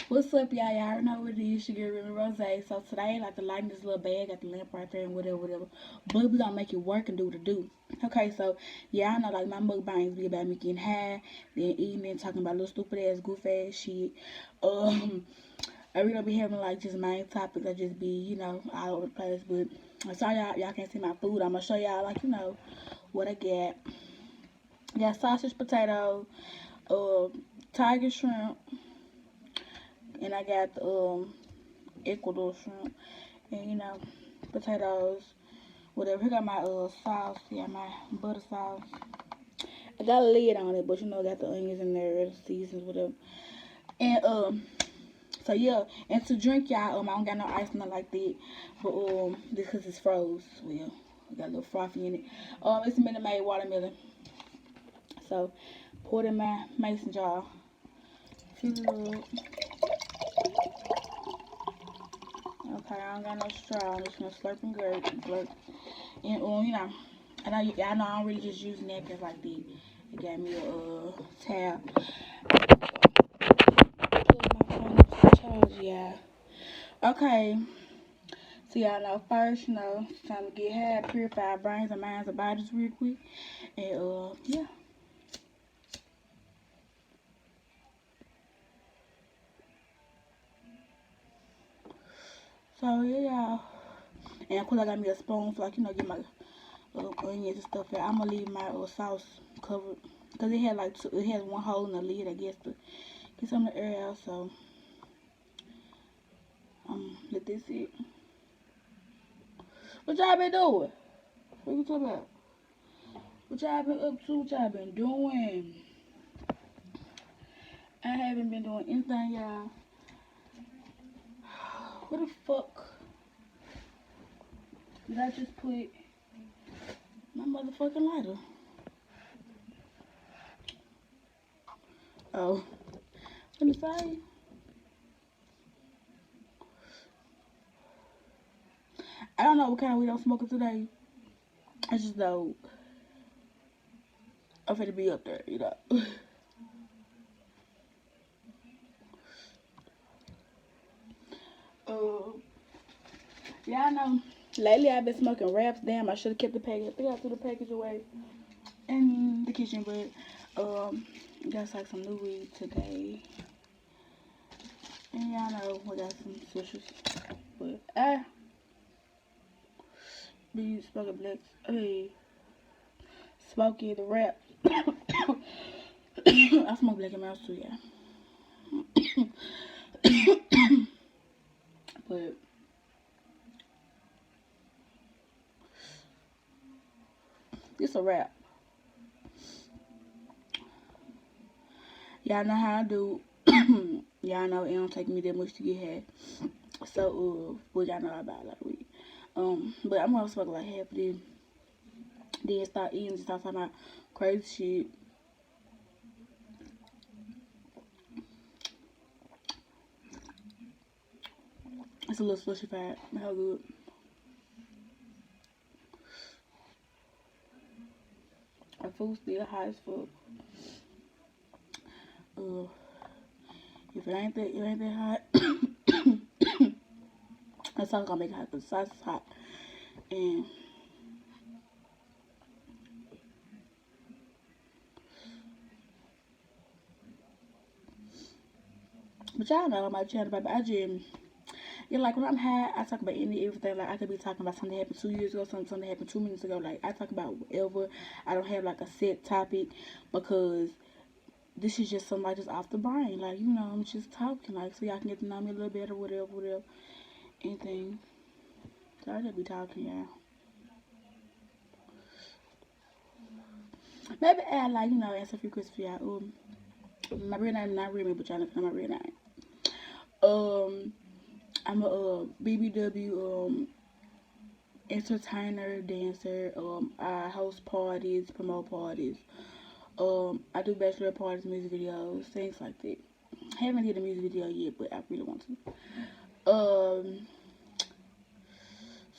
What's up, y'all? Y'all already know what it is. Your girl, Remy Rose. So today, like, the light in this little bag, got the lamp right there and whatever. But we gonna make it work and do what it do. Okay, so, yeah, I know, like, my mukbangs be about me getting high, then eating and talking about little stupid ass, goof ass shit. Um, I really don't be having, like, just main topics. I just be, all over the place. But I'm sorry, y'all can't see my food. I'm gonna show y'all, like, what I got. I got sausage, potato, tiger shrimp, and I got the, Ecuador shrimp, and potatoes, whatever. Here got my sauce, yeah, my butter sauce. I got a lid on it, but I got the onions in there, the seasons, whatever. And so yeah, and to drink, y'all, I don't got no ice, nothing like that, but this because it's froze. Well, I got a little frothy in it. It's a Minute Maid watermelon. So pour it in my mason jar. Fill it up. Okay, I don't got no straw. I'm just gonna slurp and slurp. And y'all know I don't really just use napkins like that. It got me a tab. Plug my phone up to the charge, yeah. Okay. So y'all know first, it's time to get high, purify our brains and minds and bodies real quick. And yeah. So yeah, y'all. And of course I got me a spoon for get my onions and stuff. I'm gonna leave my sauce covered because it has one hole in the lid, I guess, to get some of the air out. So let this sit. What y'all been doing? What you talking about? What y'all been up to? What y'all been doing? I haven't been doing anything, y'all. What the fuck did I just put my motherfucking lighter? Oh, let me say. I don't know what kind of weed I'm smoking today. I just know I'm finna be up there, Yeah, I know. Lately I've been smoking wraps. Damn, I should have kept the package. I think I threw the package away in the kitchen, but got like some new weed today. And y'all know we got some swishers. But I be smoking blacks. Smoky the wrap. I smoke black and mouse too, yeah. But it's a wrap. Y'all know how I do. Y'all know it don't take me that much to get hair. So, what y'all know about a lot of weed. But I'm gonna smoke like half of this. Then start eating and start talking about crazy shit. It's a little slushy fat. How good. My food still hot as fuck. If it ain't that hot, that's all gonna make it hot because the sauce is hot. And but y'all know my channel, baby. Like when I'm high, I talk about everything. Like I could be talking about something that happened 2 years ago, something that happened 2 minutes ago. Like I talk about whatever. I don't have like a set topic because this is just something like just off the brain. Like I'm just talking, like so y'all can get to know me a little better, whatever, anything. So I just be talking, y'all. Maybe add like answer a few questions for y'all. My real name not Remy, but y'all know my real name. I'm a BBW entertainer, dancer. I host parties, promote parties. I do bachelor parties, music videos, things like that. I haven't did a music video yet, but I really want to.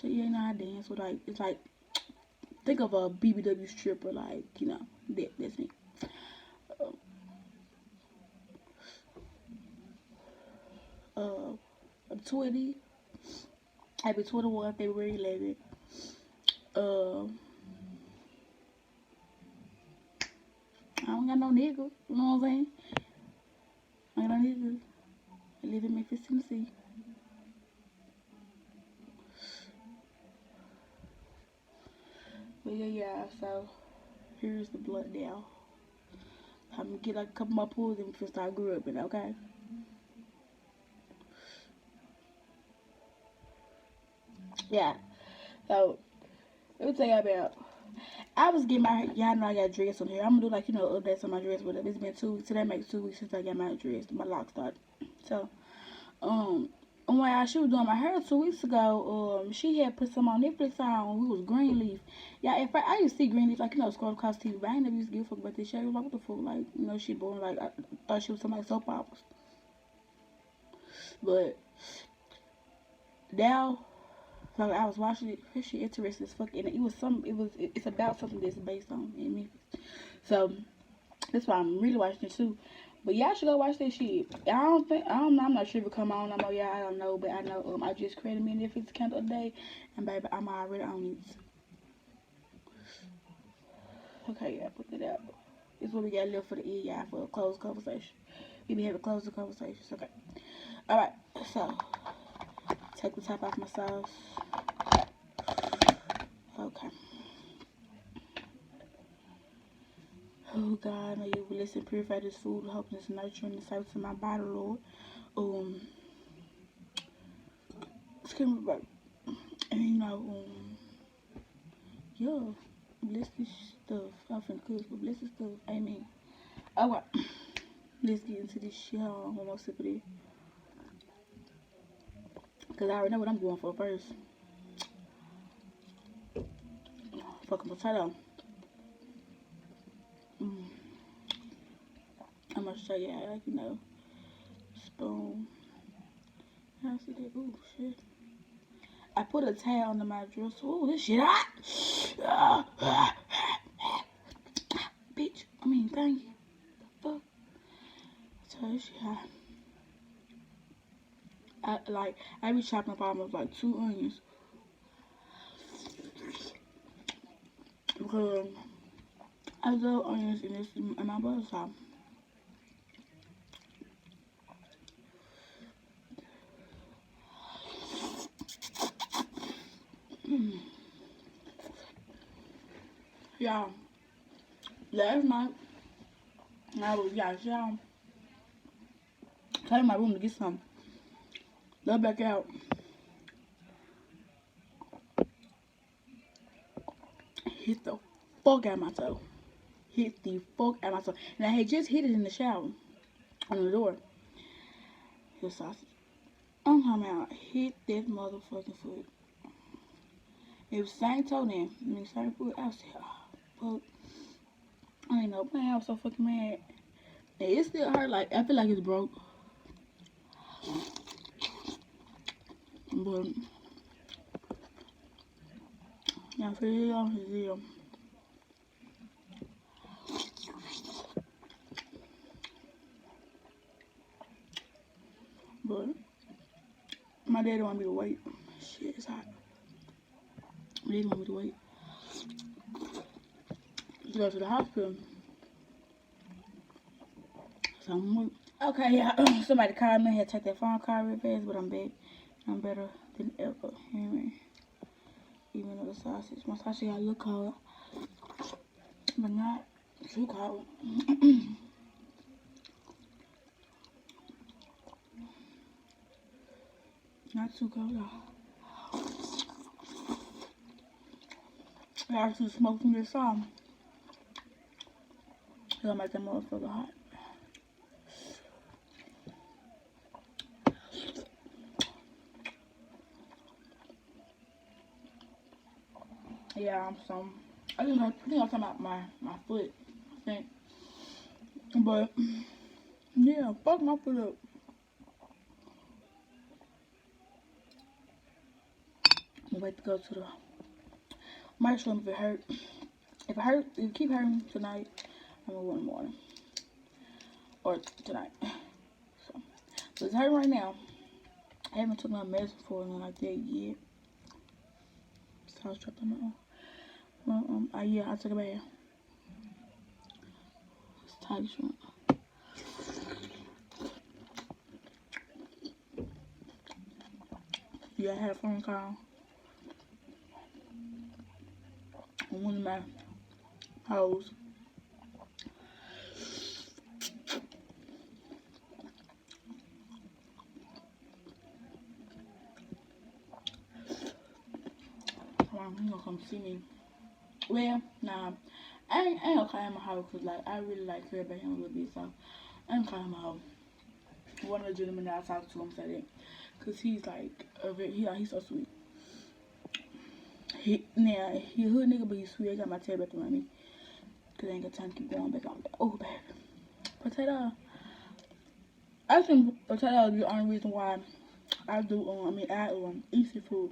So yeah, I dance with it's like think of a BBW stripper, like that's me. 20. I'll be 21 February 11th. I don't got no nigga. You know what I'm saying? I got no nigga. I live in Memphis, Tennessee. But yeah, so here's the blood now. I'm gonna get like a couple more pulls and we start grubbing, okay? Yeah. So let me tell you about. I was getting my, y'all know I got dress on here. I'm gonna do like, you know, updates on my dress, but it's been 2 weeks. Today makes 2 weeks since I got my dress, my lock started. So, when she was doing my hair 2 weeks ago, she had put some on Netflix on. We was Greenleaf. Yeah, at first I used to see Greenleaf, like, you know, scroll across TV, but I ain't never used to give a fuck about this shit. I was like, what the fuck, like, you know, she born, like, I thought she was somebody's soap operas. But now, like, I was watching it, her shit interesting as fuck, and it's about something that's based on in Memphis. So that's why I'm really watching it too. But y'all should go watch that shit. I'm not sure if it come on no more. Yeah, I don't know, but I know I just created me a Netflix account the other day, and baby, I'm already on it. Okay, yeah, put it out. This is what we got left for the end, y'all, for a closed conversation. We be having closed conversations. Okay. All right. So take the top off my sauce. Okay. Oh God, may you bless and purify this food, helping us nurturing the service of my body, Lord. Excuse me, but and you know, yeah, bless this stuff. I'm finna cook, but bless this stuff. Amen. Alright, let's get into this shit. Hold on, one more sip of this. Cause I already know what I'm going for first. Fucking potato. I'm gonna show you how, like, you know, spoon. How I see that? Ooh, shit. I put a towel under my dress. Ooh, this shit hot. Bitch. I mean, thank you. The fuck? So this shit hot. I be chopping up almost like 2 onions. Because I love onions in my butter sauce. Y'all, last night, I was y'all came to my room to get some. Love back out. Hit the fuck out of my toe. Hit the fuck out of my toe. And I had just hit it in the shower. On the door. The sausage. I'm talking about hit that motherfucking foot. It was same toe then. I mean, same foot. I was like, oh, fuck. I ain't know, man. I was so fucking mad. And it still hurt. Like, I feel like it's broke. But, yeah, for real, it's real. But, my daddy want me to wait. Shit, it's hot. My daddy want me to wait. To go to the hospital. So I'm waiting. Okay, yeah. Somebody called me. I had to take that phone call real fast, but I'm back. I'm better than ever. Hear me? Even though the sausage, my sausage got a little cold, but not too cold. Not too cold, y'all. I actually smoked some this song. It'll make that motherfucker hot. Yeah, so I think I'm talking about my foot, I think. But yeah, fuck my foot up. I'm gonna wait to go to the mushroom if it hurt. If it keep hurting tonight, I'm gonna go in the morning. Or tonight. So it's hurting right now. I haven't took my medicine for nothing like that yet. So I was trapped on my own. Well, yeah, I took a bath. It's tight shrimp. Yeah, I had a phone call on one of my hoes. He gonna come see me. Well, nah, I ain't gonna call him a hoe because like I really like care about him a little bit, so I ain't gonna call him a hoe. One of the gentlemen that I talked to him said that because he's like he's so sweet. He a hood nigga, but he's sweet. I got my tail back around me because I ain't got time to keep going back on that. Oh, baby. Potato. I think potato is the only reason why I do I eat seafood.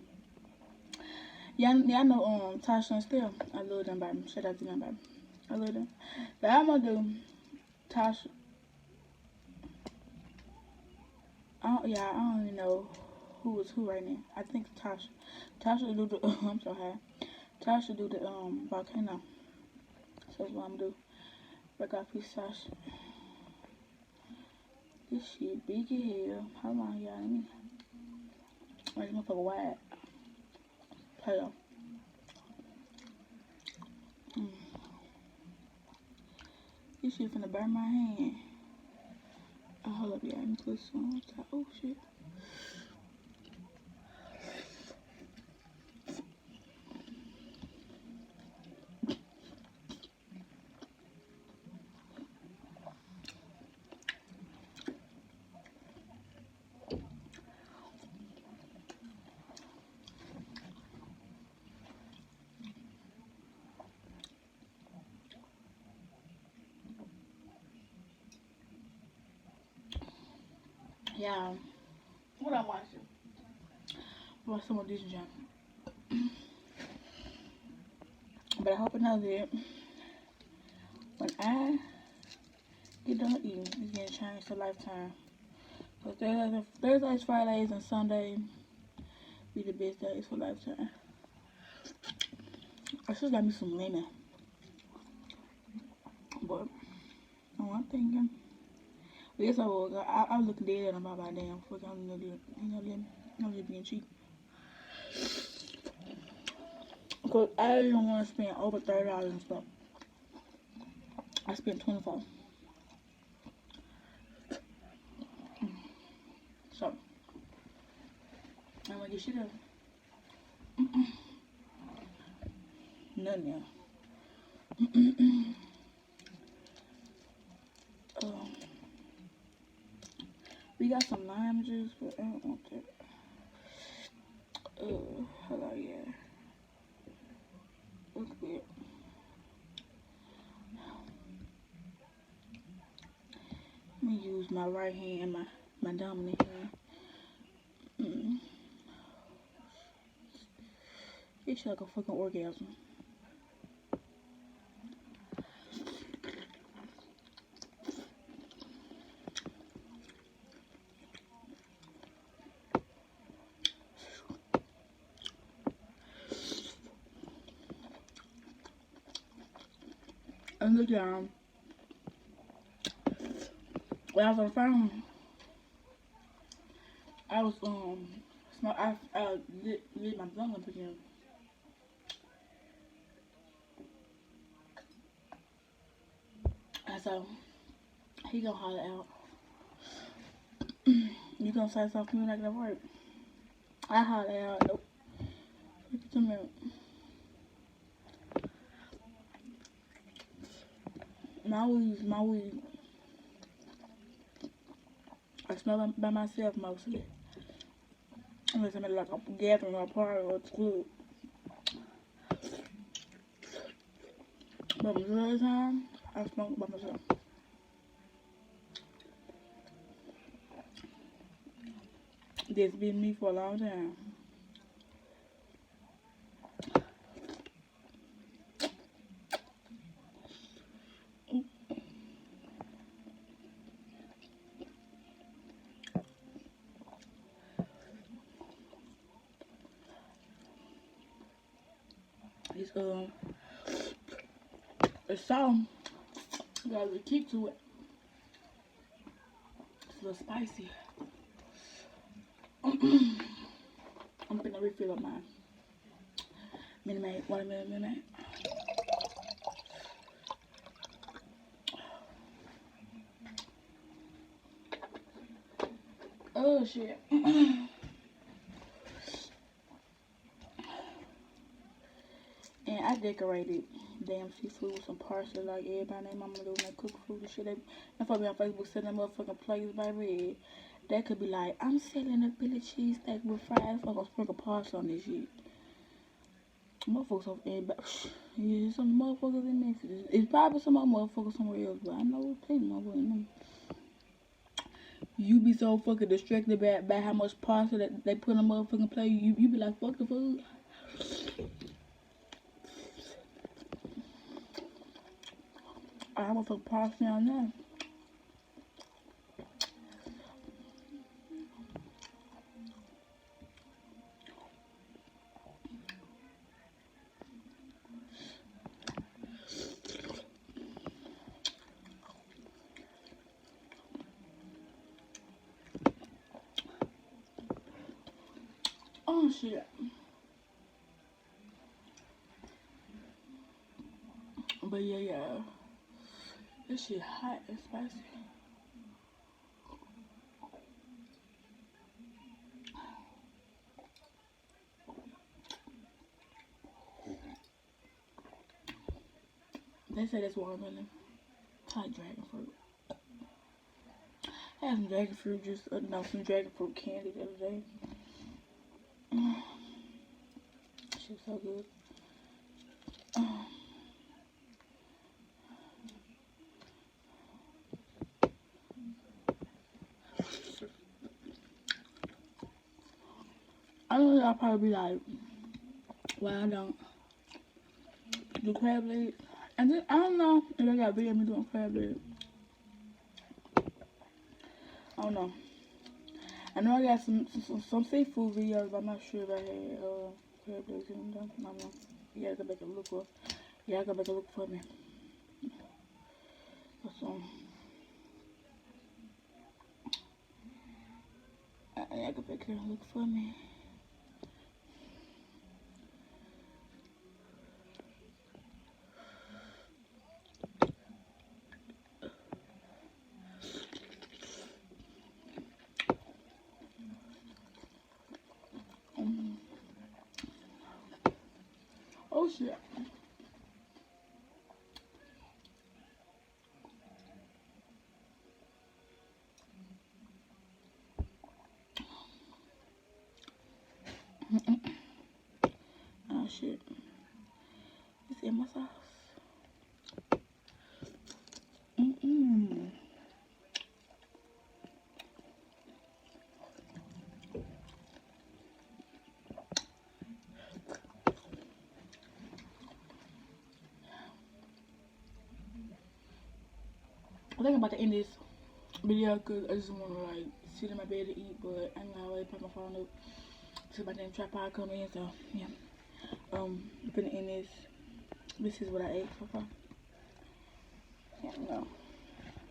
Yeah, I know Tasha and Steph. I love them, baby. Shout out to them, baby. I love them. But I'm gonna do Tasha. I don't even know who is who right now. I think Tasha. Tasha do the I'm so high. Tasha do the volcano. So that's what I'm gonna do. Break off piece of Tasha. This shit big as hell. Hold on, y'all. Let me make this motherfucker wide. Play off. This shit finna burn my hand. Oh, hold up, y'all. Let me put some on top. Oh, shit. Yeah. What I'm watching? Watch some of this junk. But I hope I know that when I get done eating, it's getting changed to Lifetime. But Thursdays, Fridays, and Sundays be the best days for Lifetime. I should got me some lemon. But I'm thinking. Yes, I was. I was looking dead at them about my damn fuck. I'm just being cheap. Because I didn't want to spend over $30 and stuff. I spent $24. So, I'm gonna get shit up. Nothing now. We got some lime juice, but I don't want that. Hello, yeah. Looks good. Let me use my right hand, my dominant hand. It's like a fucking orgasm. And look, y'all. When I was on the phone, I was I lit my blunt up again. And so he gonna holler out. You gonna say something to me like that work? I holler out. Nope. Look at the milk. My weed. I smell it by myself mostly. Unless I'm at like a gathering or a party or a club. But most of the time, I smoke by myself. This been me for a long time. it's salt. Got a little kick to it. It's a little spicy. I'm gonna refill up my Minute Maid, watermelon Minute Maid. Oh shit. And I decorated damn seafood with some parsley like everybody named mama do when they cook food and shit. They folks be on Facebook selling motherfucking plates, baby. That could be like, I'm selling a Philly cheesesteak with fries. Fuck, I'll sprinkle parsley on this shit. Motherfuckers over everybody. Yeah, some motherfuckers in Memphis. It's probably some other motherfuckers somewhere else, but I know it's plenty motherfuckers in them. You be so fucking distracted by how much parsley that they put on a motherfucking plate. You be like, fuck the food. I want some parsley on there. Oh shit. But yeah. This shit hot and spicy. They say that's watermelon. Hot dragon fruit. I had some dragon fruit juice, some dragon fruit candy the other day. Shit's so good. I know y'all probably be like, well, I don't do crab legs. And then, I don't know if I got video of me doing crab legs. I don't know. I know I got some seafood videos, but I'm not sure if I had crab legs in them. I don't know. You gotta go back and look for. Yeah, I go back and look for me. So, I go back here and look for me. Oh shit. Oh shit. It's in my sauce. I think I'm about to end this video because I just want to like sit in my bed to eat, but I'm gonna always put my phone up till my damn tripod come in. So yeah, I'm gonna end this. This is what I ate so far. Yeah, no,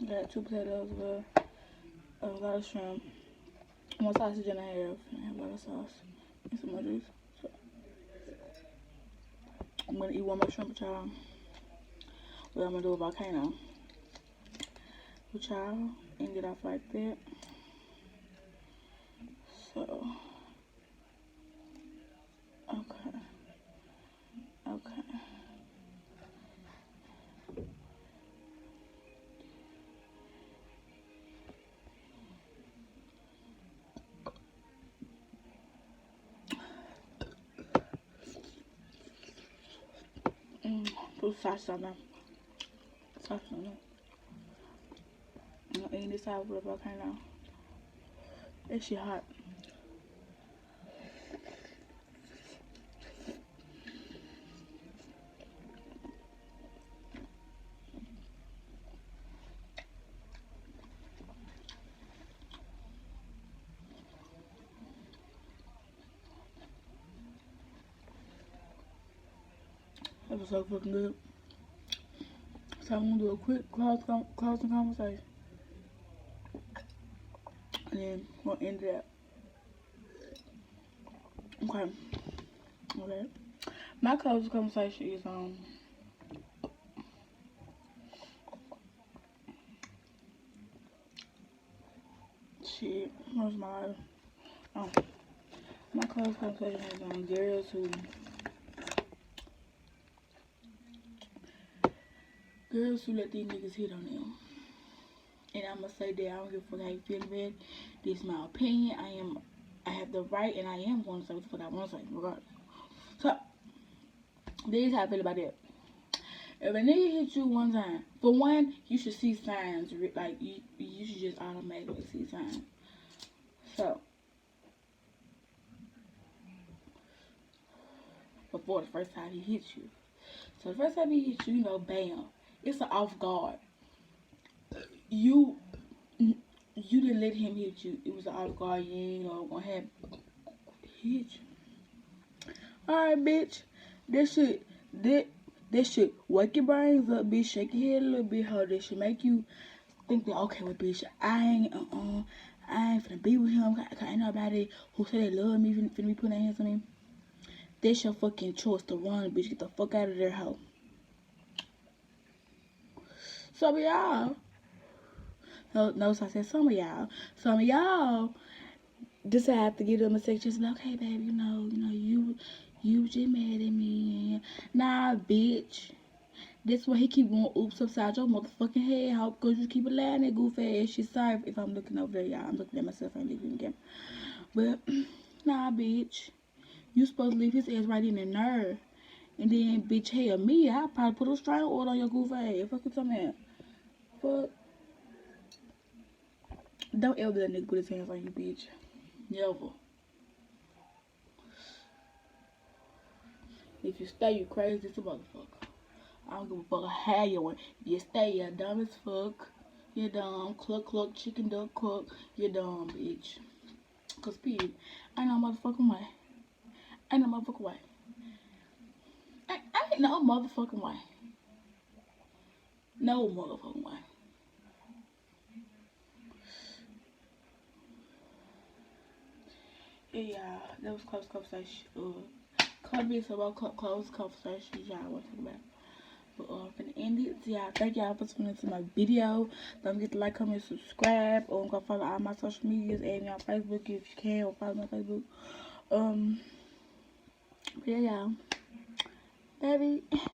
got 2 potatoes, a lot of shrimp, 1 sausage and a half, and a lot of sauce and some more juice. So I'm gonna eat 1 more shrimp with y'all. What I'm gonna do a volcano with y'all and get off like that. So okay. Put sauce on them. I'm eating this out with a volcano. That shit hot. That was so fucking good. So I'm gonna do a quick closing conversation. And then we'll end it up. Okay. Okay. My closing conversation is shit. Where's my my closing conversation is on girls who let these niggas hit on them. And I'ma say that I don't give a fuck how you feel about it. This is my opinion. I have the right and I am going to say what the fuck I want to say, regardless. So this is how I feel about it. If a nigga hit you one time, for one, you should see signs. Like, you should just automatically see signs. So, before the first time he hits you. So, the first time he hits you, you know, bam. It's an off guard. You didn't let him hit you. It was an off guard. You ain't gonna have he hit you. Alright, bitch. That shit wake your brains up, bitch. Shake your head a little bit, how that should make you think that, okay, well, bitch, I ain't finna be with him. Ain't nobody who say they love me finna be putting their hands on me. That's your fucking choice to run, bitch. Get the fuck out of their house. Some of y'all, no, so I said some of y'all decide to give them a section. Like, okay, baby, you just mad at me. Nah, bitch. That's why he keep going oops upside your motherfucking head. How could you keep lying that goofy ass shit? Sorry if I'm looking over there, y'all. I'm looking at myself. I ain't looking again. But, nah, bitch. You supposed to leave his ass right in the nerve. And then, bitch, hell, me, I'll probably put a restraining order on your goofy ass. Fuck you talking about? Fuck. Don't ever let a nigga put his hands on you, bitch. Never. If you stay, you crazy as a motherfucker. I don't give a fuck how you want. If you stay, you're dumb as fuck. You're dumb. Cluck, chicken duck cook. You're dumb, bitch. Cause period. Ain't no motherfucking way. Ain't no motherfucking way. Ain't no motherfucking way. No motherfucking way. Yeah, y'all. That was close conversation. Could be some about close conversations y'all want to talk about. But I'm finna end it. So y'all, thank y'all for tuning into my video. Don't forget to like, comment, subscribe. Go follow all my social medias. Add me on Facebook if you can, or follow me on Facebook. But yeah, y'all. Baby.